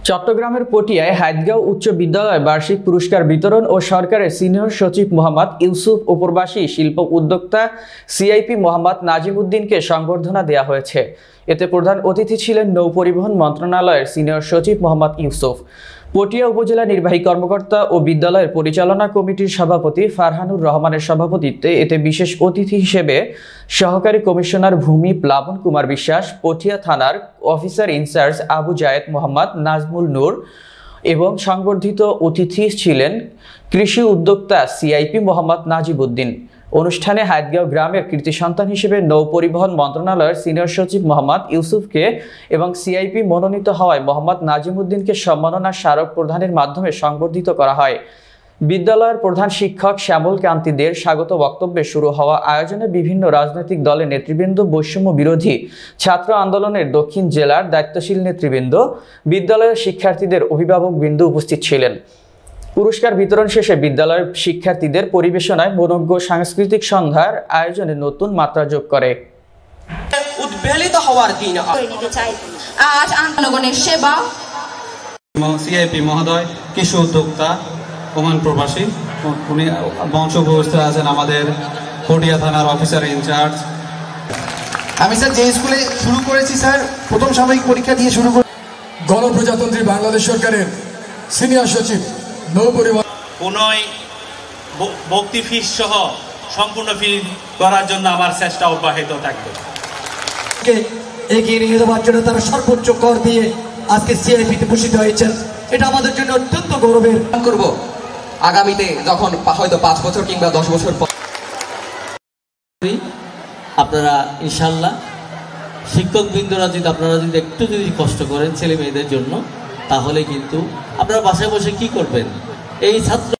চট্টগ্রামের পটিয়ায় হাইদগাঁও উচ্চ বিদ্যালয় বার্ষিক পুরস্কার বিতরণ ও সরকারের সিনিয়র সচিব মোহাম্মদ ইউসুফ ও প্রবাসী শিল্প উদ্যোক্তা সিআইপি মোহাম্মদ নাজিমউদ্দিনকে সংবর্ধনা দেওয়া হয়েছে। এতে প্রধান অতিথি ছিলেন নৌপরিবহন মন্ত্রণালয়ের সিনিয়র সচিব মোহাম্মদ ইউসুফ, পটিয়া উপজেলা নির্বাহী কর্মকর্তা ও বিদ্যালয়ের পরিচালনা কমিটির সভাপতি ফারহানুর রহমানের সভাপতিত্বে এতে বিশেষ অতিথি হিসেবে সহকারী কমিশনার ভূমি প্লাবন কুমার বিশ্বাস, পটিয়া থানার অফিসার ইনচার্জ আবু জায়েদ মোহাম্মদ নাজমুল নূর এবং সংবর্ধিত অতিথি ছিলেন কৃষি উদ্যোক্তা সিআইপি মোহাম্মদ নাজিমউদ্দিন। অনুষ্ঠানে হাইদগাঁও গ্রামের কৃতি সন্তান হিসেবে নৌপরিবহন মন্ত্রণালয়ের সিনিয়র সচিব মোহাম্মদ ইউসুফকে এবং সিআইপি মনোনীত হওয়ায় মোহাম্মদ নাজিমউদ্দিনকে সম্মাননা স্মারক প্রদানের মাধ্যমে সংবর্ধিত করা হয়। বিদ্যালয়ের প্রধান শিক্ষক শ্যামল কান্তি দের স্বাগত বক্তব্যে শুরু হওয়া আয়োজনে বিভিন্ন রাজনৈতিক দলের নেতৃবৃন্দ, বৈষম্য বিরোধী ছাত্র আন্দোলনের দক্ষিণ জেলার দায়িত্বশীল নেতৃবৃন্দ, বিদ্যালয়ের শিক্ষার্থীদের অভিভাবকবৃন্দ উপস্থিত ছিলেন। পুরস্কার বিতরণ শেষে বিদ্যালয়ের শিক্ষার্থীদের পরিবেশনায় মনোজ্ঞ সাংস্কৃতিক সন্ধ্যার আয়োজনে নতুন মাত্রা যোগ করে। উদ্বেলিত হওয়ার দিন আজ জনগণের সেবা। সিআইপি মহোদয় কৃষি উদ্যোক্তা ওমান প্রবাসী, উনি মঞ্চ উপস্থিত আছেন আমাদের পটিয়া থানার অফিসার ইনচার্জ। আমি স্যার যে স্কুলে শুরু করেছি স্যার প্রথম সাময়িক পরীক্ষা দিয়ে শুরু করে গণপ্রজাতন্ত্রী বাংলাদেশ সরকারের সিনিয়র সচিব নৌপরিবহন পুনঃ ভক্তি ফিস সহ সম্পূর্ণ ফি করার জন্য আমার চেষ্টা অব্যাহত থাকবে। এগিয়ে নিয়ে যাওয়ার জন্য তারা সর্বোচ্চ কর দিয়ে আজকে সিআইপিতে ভূষিত হয়েছেন। এটা আমাদের জন্য অত্যন্ত গৌরবের। করব আগামীতে যখন হয়তো 5 বছর কিংবা 10 বছর পর আপনারা ইনশাল্লাহ শিক্ষকবৃন্দরা আপনারা যদি একটু কষ্ট করেন ছেলে মেয়েদের জন্য, তাহলে কিন্তু আপনারা বাসায় বসে কি করবেন, এই ছাত্র